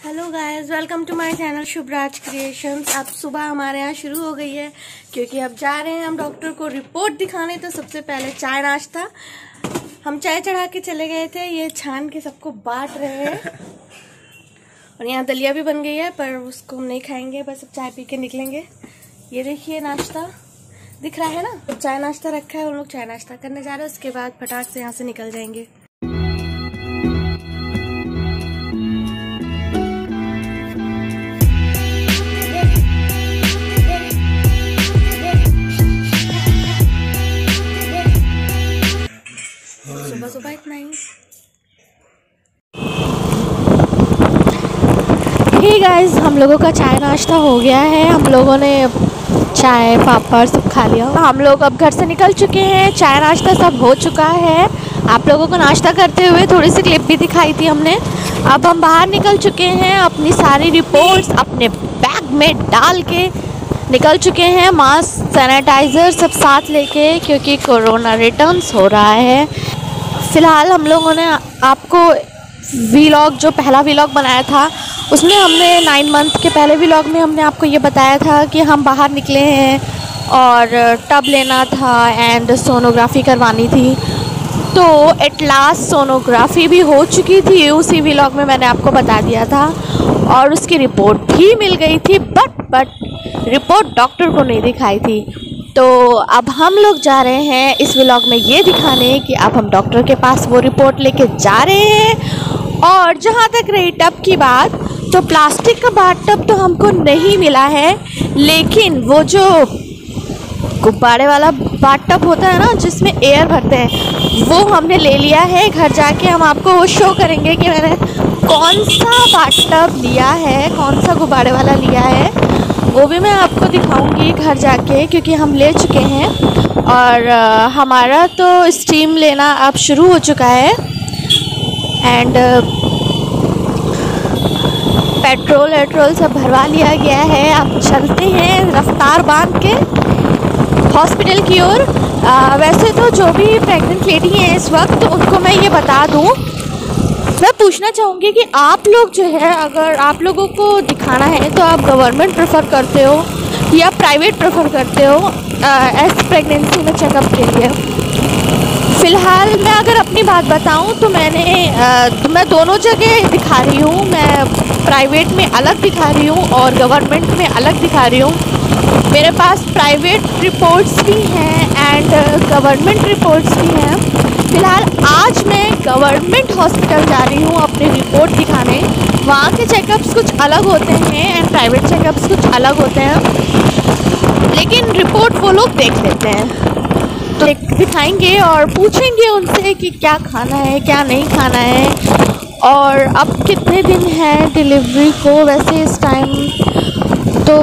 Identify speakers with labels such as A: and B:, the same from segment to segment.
A: Hello guys, welcome to my channel Shubhraj creations. अब सुबह हमारे यहाँ शुरू हो गई है क्योंकि अब जा रहे हैं हम डॉक्टर को रिपोर्ट दिखाने। तो सबसे पहले चाय नाश्ता हम चाय चढ़ा के चले गए थे, ये छान के सबको बांट रहे हैं। और यहाँ दलिया भी बन गई है पर उसको हम नहीं खाएंगे, बस अब चाय पी के निकलेंगे। ये देखिए नाश्ता दिख रहा है ना, तो चाय नाश्ता रखा है, उन लोग चाय नाश्ता करने जा रहे हैं। उसके बाद फटाक से यहाँ से निकल जाएंगे। सुबह इतना ही। हे गाइस, हम लोगों का चाय नाश्ता हो गया है। हम लोगों ने चाय पापड़ सब खा लिया। हम लोग अब घर से निकल चुके हैं, चाय नाश्ता सब हो चुका है। आप लोगों को नाश्ता करते हुए थोड़ी सी क्लिप भी दिखाई थी हमने। अब हम बाहर निकल चुके हैं, अपनी सारी रिपोर्ट्स अपने बैग में डाल के निकल चुके हैं। मास्क, सैनिटाइज़र सब साथ लेके, क्योंकि कोरोना रिटर्न्स हो रहा है। फ़िलहाल हम लोगों ने आपको वीलॉग, जो पहला वीलॉग बनाया था उसमें हमने 9 मंथ के पहले वीलॉग में हमने आपको ये बताया था कि हम बाहर निकले हैं और टब लेना था एंड सोनोग्राफ़ी करवानी थी। तो एट लास्ट सोनोग्राफ़ी भी हो चुकी थी, उसी वीलॉग में मैंने आपको बता दिया था और उसकी रिपोर्ट भी मिल गई थी। बट रिपोर्ट डॉक्टर को नहीं दिखाई थी। तो अब हम लोग जा रहे हैं इस व्लॉग में ये दिखाने कि अब हम डॉक्टर के पास वो रिपोर्ट लेके जा रहे हैं। और जहाँ तक रही टब की बात, तो प्लास्टिक का बाथ टब तो हमको नहीं मिला है, लेकिन वो जो गुब्बारे वाला बाथ टब होता है ना, जिसमें एयर भरते हैं, वो हमने ले लिया है। घर जाके हम आपको वो शो करेंगे कि मैंने कौन सा बाथ टब लिया है, कौन सा गुब्बारे वाला लिया है, वो भी मैं आपको दिखाऊंगी घर जाके, क्योंकि हम ले चुके हैं। और हमारा तो स्टीम लेना अब शुरू हो चुका है एंड पेट्रोल सब भरवा लिया गया है। अब चलते हैं रफ्तार बांध के हॉस्पिटल की ओर। वैसे तो जो भी प्रेग्नेंट लेडी हैं इस वक्त, उनको मैं ये बता दूं, मैं पूछना चाहूँगी कि आप लोग जो है, अगर आप लोगों को दिखाना है तो आप गवर्नमेंट प्रेफर करते हो या प्राइवेट प्रेफर करते हो एज प्रेगनेंसी में चेकअप के लिए? फ़िलहाल मैं अगर अपनी बात बताऊं तो मैं दोनों जगह दिखा रही हूँ। मैं प्राइवेट में अलग दिखा रही हूँ और गवर्नमेंट में अलग दिखा रही हूँ। मेरे पास प्राइवेट रिपोर्ट्स भी हैं एंड गवर्नमेंट रिपोर्ट्स भी हैं। फ़िलहाल आज मैं गवर्नमेंट हॉस्पिटल जा रही हूँ अपनी रिपोर्ट दिखाने। वहाँ के चेकअप्स कुछ अलग होते हैं एंड प्राइवेट चेकअप्स कुछ अलग होते हैं, लेकिन रिपोर्ट वो लोग देख लेते हैं। तो दिखाएंगे और पूछेंगे उनसे कि क्या खाना है, क्या नहीं खाना है, और अब कितने दिन हैं डिलीवरी को। वैसे इस टाइम तो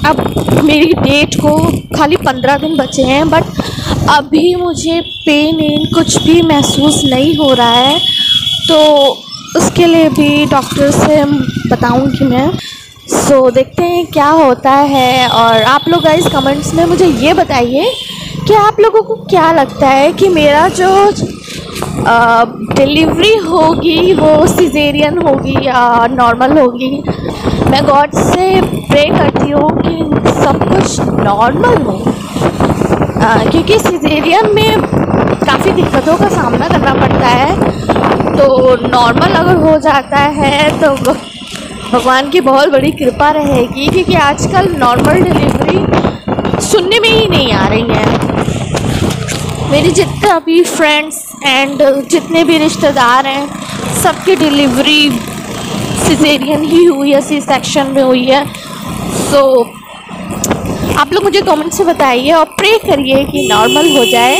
A: अब मेरी डेट को खाली 15 दिन बचे हैं, बट अभी मुझे पेन कुछ भी महसूस नहीं हो रहा है। तो उसके लिए भी डॉक्टर से बताऊंगी मैं। सो देखते हैं क्या होता है। और आप लोग गाइस कमेंट्स में मुझे ये बताइए कि आप लोगों को क्या लगता है कि मेरा जो डिलीवरी होगी वो सिजेरियन होगी या नॉर्मल होगी। मैं गॉड से प्रे करती हूँ कि सब कुछ नॉर्मल हो, क्योंकि सिजेरियन में काफ़ी दिक्कतों का सामना करना पड़ता है। तो नॉर्मल अगर हो जाता है तो भगवान की बहुत बड़ी कृपा रहेगी, क्योंकि आजकल नॉर्मल डिलीवरी सुनने में ही नहीं आ रही है। मेरी जितना भी फ्रेंड्स एंड जितने भी रिश्तेदार हैं, सबकी डिलीवरी सिजेरियन ही हुई है, सी सेक्शन में हुई है। सो आप लोग मुझे कमेंट से बताइए और प्रे करिए कि नॉर्मल हो जाए।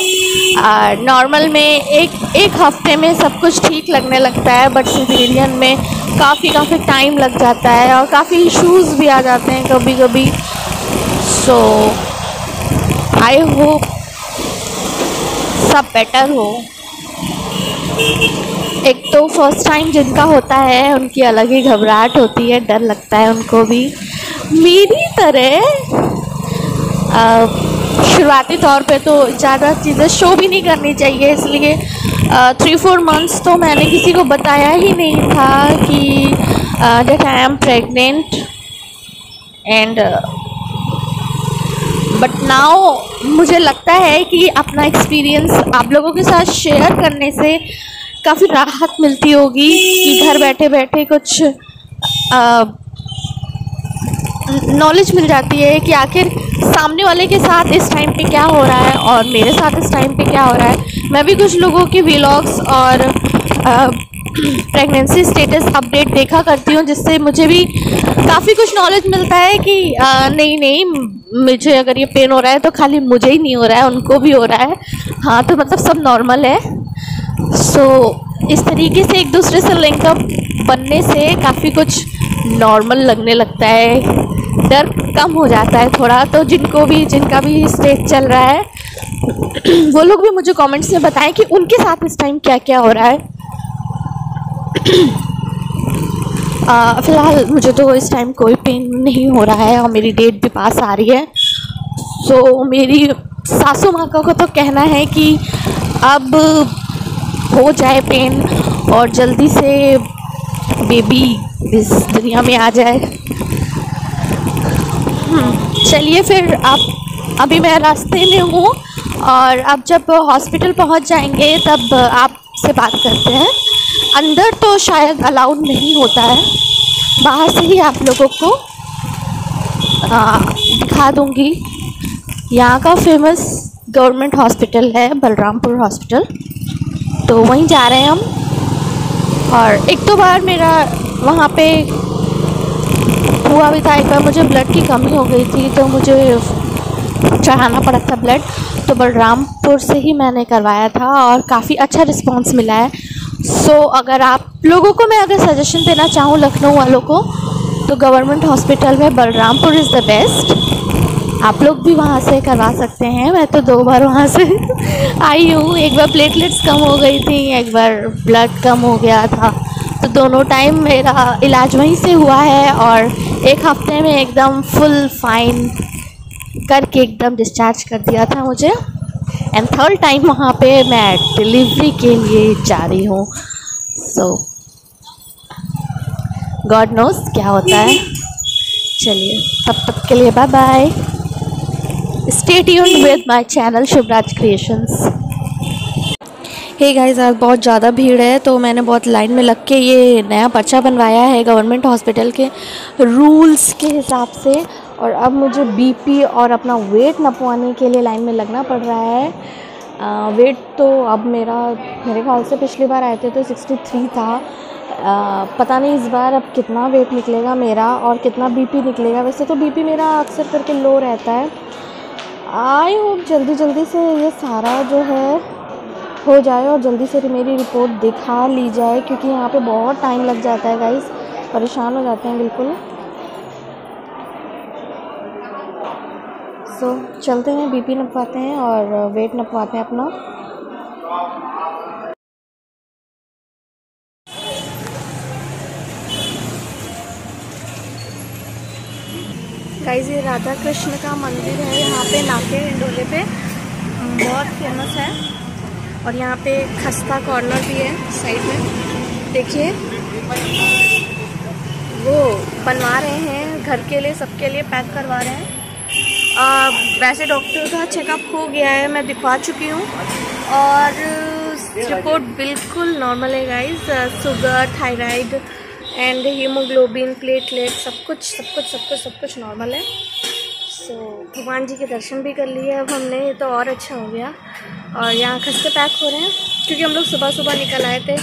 A: नॉर्मल में एक हफ्ते में सब कुछ ठीक लगने लगता है, बट सिजेरियन में काफ़ी टाइम लग जाता है और काफ़ी इश्यूज़ भी आ जाते हैं कभी कभी। सो आई होप सब बेटर हो। एक तो फर्स्ट टाइम जिनका होता है उनकी अलग ही घबराहट होती है, डर लगता है उनको भी मेरी तरह। शुरुआती तौर पे तो ज़्यादा चीज़ें शो भी नहीं करनी चाहिए, इसलिए 3-4 मंथ्स तो मैंने किसी को बताया ही नहीं था कि that I am pregnant and but now मुझे लगता है कि अपना एक्सपीरियंस आप लोगों के साथ शेयर करने से काफ़ी राहत मिलती होगी कि घर बैठे बैठे कुछ नॉलेज मिल जाती है कि आखिर सामने वाले के साथ इस टाइम पे क्या हो रहा है और मेरे साथ इस टाइम पे क्या हो रहा है। मैं भी कुछ लोगों की व्लॉग्स और प्रेगनेंसी स्टेटस अपडेट देखा करती हूँ, जिससे मुझे भी काफ़ी कुछ नॉलेज मिलता है कि नहीं मुझे अगर ये पेन हो रहा है तो खाली मुझे ही नहीं हो रहा है, उनको भी हो रहा है। हाँ, तो मतलब सब नॉर्मल है। इस तरीके से एक दूसरे से लिंकअप बनने से काफ़ी कुछ नॉर्मल लगने लगता है, डर कम हो जाता है थोड़ा। तो जिनका भी स्टेज चल रहा है वो लोग भी मुझे कमेंट्स में बताएं कि उनके साथ इस टाइम क्या क्या हो रहा है। फ़िलहाल मुझे तो इस टाइम कोई पेन नहीं हो रहा है और मेरी डेट भी पास आ रही है। मेरी सासू माँ का तो कहना है कि अब हो जाए पेन और जल्दी से बेबी इस दुनिया में आ जाए। चलिए फिर अभी मैं रास्ते में हूँ और अब जब हॉस्पिटल पहुँच जाएंगे तब आपसे बात करते हैं। अंदर तो शायद अलाउड नहीं होता है, बाहर से ही आप लोगों को दिखा दूँगी। यहाँ का फेमस गवर्नमेंट हॉस्पिटल है बलरामपुर हॉस्पिटल, तो वहीं जा रहे हैं हम। और एक दो बार मेरा वहाँ पे हुआ भी था, एक बार मुझे ब्लड की कमी हो गई थी तो मुझे चढ़ाना पड़ा था ब्लड, तो बलरामपुर से ही मैंने करवाया था और काफ़ी अच्छा रिस्पांस मिला है। अगर आप लोगों को मैं अगर सजेशन देना चाहूँ लखनऊ वालों को, तो गवर्नमेंट हॉस्पिटल में बलरामपुर इज़ द बेस्ट। आप लोग भी वहाँ से करवा सकते हैं। मैं तो 2 बार वहाँ से आई हूँ, एक बार प्लेटलेट्स कम हो गई थी, एक बार ब्लड कम हो गया था, तो दोनों टाइम मेरा इलाज वहीं से हुआ है और 1 हफ्ते में एकदम फुल फाइन करके एकदम डिस्चार्ज कर दिया था मुझे। एंड 3rd टाइम वहाँ पे मैं डिलीवरी के लिए जा रही हूँ। गॉड नोस क्या होता है। चलिए तब तक के लिए bye bye. Stay tuned with my channel Shubhraj creations. Hey guys, आज बहुत ज़्यादा भीड़ है तो मैंने बहुत लाइन में लग के ये नया पर्चा बनवाया है गवर्नमेंट हॉस्पिटल के रूल्स के हिसाब से। और अब मुझे बीपी और अपना वेट नपवाने के लिए लाइन में लगना पड़ रहा है। वेट तो अब मेरे ख्याल से पिछली बार आए थे तो 63 था। पता नहीं इस बार अब कितना वेट निकलेगा मेरा और कितना बीपी निकलेगा। वैसे तो बीपी मेरा अक्सर करके लो रहता है। आई होप जल्दी से ये सारा जो है हो जाए और जल्दी से मेरी रिपोर्ट दिखा ली जाए, क्योंकि यहाँ पे बहुत टाइम लग जाता है गाइस, परेशान हो जाते हैं बिल्कुल। चलते हैं, बीपी नपवाते हैं और वेट नपवाते हैं अपना। गाइस, ये राधा कृष्ण का मंदिर है यहाँ पे नाके डोले पे, बहुत फेमस है। और यहाँ पे खस्ता कॉर्नर भी है साइड में, देखिए वो बनवा रहे हैं घर के लिए, सबके लिए पैक करवा रहे हैं। वैसे डॉक्टर का चेकअप हो गया है, मैं दिखवा चुकी हूँ और रिपोर्ट बिल्कुल नॉर्मल है guys. Sugar, thyroid and haemoglobin, platelet सब कुछ नॉर्मल है। भगवान जी के दर्शन भी कर लिए अब हमने, ये तो और अच्छा हो गया। और यहाँ खस्ते पैक हो रहे हैं क्योंकि हम लोग सुबह निकल आए थे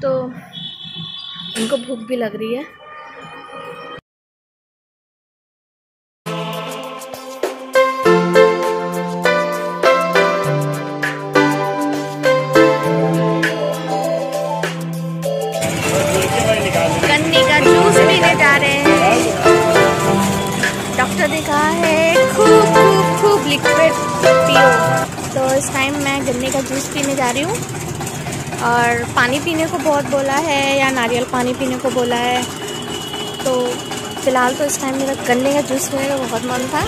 A: तो उनको भूख भी लग रही है। गन्ने का जूस पीने जा रहे हैं। डॉक्टर ने कहा है खूब लिक्विड पियो, तो इस टाइम मैं गन्ने का जूस पीने जा रही हूँ। और पानी पीने को बहुत बोला है या नारियल पानी पीने को बोला है, तो फ़िलहाल तो इस टाइम मेरा गन्ने का जूस पीने का बहुत मन था।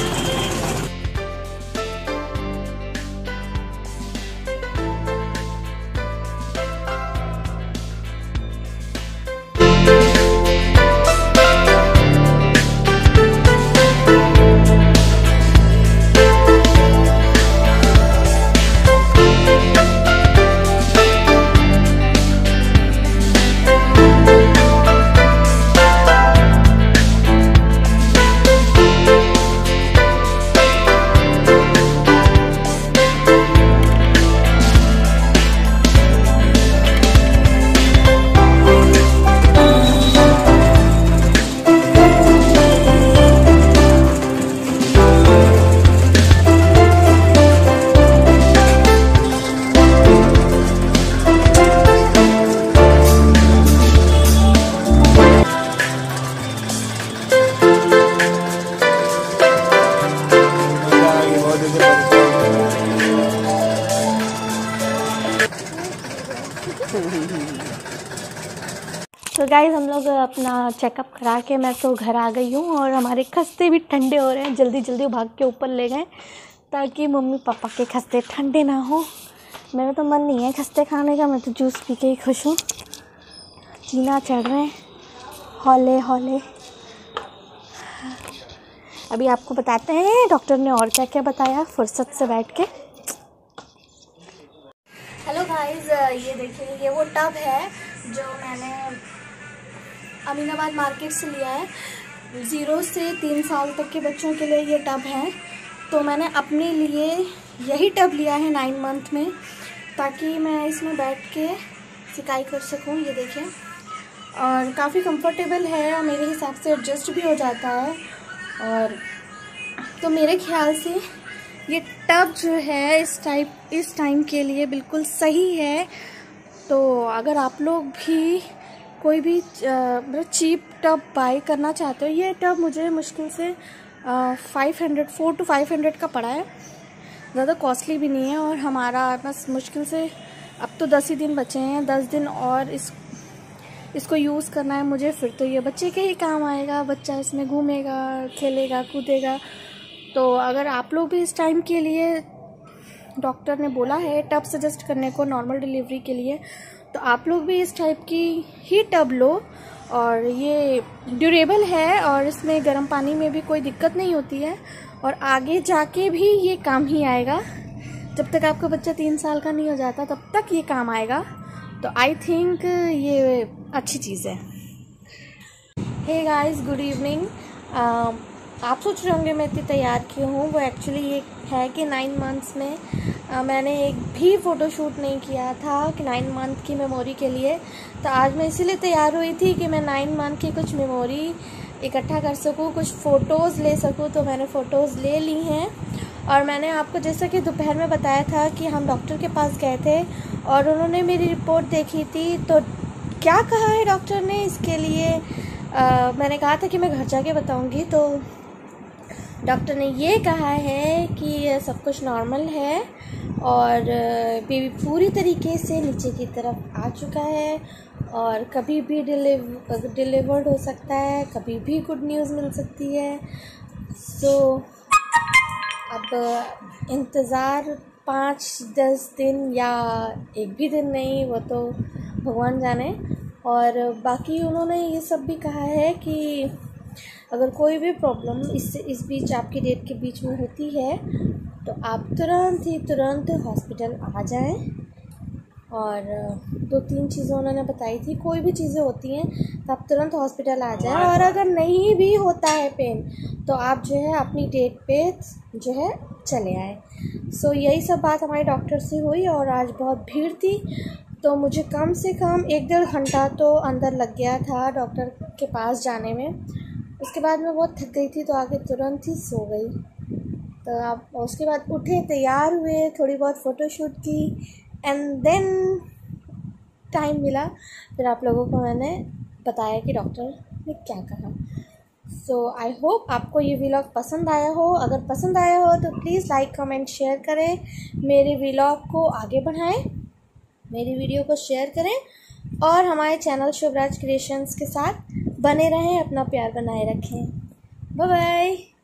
A: तो गाइस हम लोग अपना चेकअप करा के मैं तो घर आ गई हूँ और हमारे खस्ते भी ठंडे हो रहे हैं। जल्दी जल्दी भाग के ऊपर ले गए ताकि मम्मी पापा के खस्ते ठंडे ना हो। मेरा तो मन नहीं है खस्ते खाने का, मैं तो जूस पी के ही खुश हूँ। जीना चढ़ रहे हैं हौले हौले। अभी आपको बताते हैं डॉक्टर ने और क्या क्या बताया फुर्सत से बैठ के। हेलो गाइस, ये देखिए ये वो टब है जो मैंने अमीनाबाद मार्केट से लिया है। 0 से 3 साल तक के बच्चों के लिए ये टब है। तो मैंने अपने लिए यही टब लिया है 9 मंथ में, ताकि मैं इसमें बैठ के सिकाई कर सकूं। ये देखिए, और काफ़ी कंफर्टेबल है और मेरे हिसाब से एडजस्ट भी हो जाता है। और तो मेरे ख्याल से ये टब जो है इस टाइम के लिए बिल्कुल सही है। तो अगर आप लोग भी कोई भी चीप टब बाई करना चाहते हो, ये टब मुझे मुश्किल से 4 to 500 का पड़ा है। ज़्यादा कॉस्टली भी नहीं है। और हमारा बस मुश्किल से अब तो 10 ही दिन बचे हैं, 10 दिन और इसको यूज़ करना है मुझे। फिर तो ये बच्चे के ही काम आएगा, बच्चा इसमें घूमेगा, खेलेगा, कूदेगा। तो अगर आप लोग भी इस टाइम के लिए, डॉक्टर ने बोला है टब सजेस्ट करने को नॉर्मल डिलीवरी के लिए, तो आप लोग भी इस टाइप की ही टब लो। और ये ड्यूरेबल है और इसमें गर्म पानी में भी कोई दिक्कत नहीं होती है और आगे जाके भी ये काम ही आएगा। जब तक आपका बच्चा 3 साल का नहीं हो जाता तब तक ये काम आएगा। तो आई थिंक ये अच्छी चीज़ है। Hey guys, good evening. आप सोच रहे होंगे मैं इतनी तैयार क्यों हूँ। वो एक्चुअली ये है कि 9 मंथ्स में मैंने एक भी फ़ोटोशूट नहीं किया था कि 9 मंथ की मेमोरी के लिए। तो आज मैं इसीलिए तैयार हुई थी कि मैं 9 मंथ की कुछ मेमोरी इकट्ठा कर सकूँ, कुछ फ़ोटोज़ ले सकूँ। तो मैंने फ़ोटोज़ ले ली हैं। और मैंने आपको जैसा कि दोपहर में बताया था कि हम डॉक्टर के पास गए थे और उन्होंने मेरी रिपोर्ट देखी थी। तो क्या कहा है डॉक्टर ने इसके लिए, मैंने कहा था कि मैं घर जाके बताऊँगी। तो डॉक्टर ने ये कहा है कि सब कुछ नॉर्मल है और बेबी पूरी तरीके से नीचे की तरफ आ चुका है और कभी भी डिलीवर्ड हो सकता है, कभी भी गुड न्यूज़ मिल सकती है। सो अब इंतज़ार 5-10 दिन या एक भी दिन नहीं, वो तो भगवान जाने। और बाकी उन्होंने ये सब भी कहा है कि अगर कोई भी प्रॉब्लम इस बीच आपकी डेट के बीच में होती है तो आप तुरंत हॉस्पिटल आ जाएं। और 2-3 चीज़ें उन्होंने बताई थी, कोई भी चीज़ें होती हैं तो आप तुरंत हॉस्पिटल आ जाएं। और अगर नहीं भी होता है पेन तो आप जो है अपनी डेट पे जो है चले आए। सो यही सब बात हमारे डॉक्टर से हुई। और आज बहुत भीड़ थी तो मुझे कम से कम 1-1.5 घंटा तो अंदर लग गया था डॉक्टर के पास जाने में। उसके बाद मैं बहुत थक गई थी तो आके तुरंत ही सो गई। तो आप उसके बाद उठे, तैयार हुए, थोड़ी बहुत फ़ोटोशूट की एंड देन टाइम मिला फिर आप लोगों को मैंने बताया कि डॉक्टर ने क्या कहा। सो आई होप आपको ये व्लॉग पसंद आया हो। अगर पसंद आया हो तो प्लीज़ लाइक, कमेंट, शेयर करें, मेरे व्लॉग को आगे बढ़ाएं, मेरी वीडियो को शेयर करें और हमारे चैनल शुभराज क्रिएशंस के साथ बने रहें। अपना प्यार बनाए रखें। Bye bye.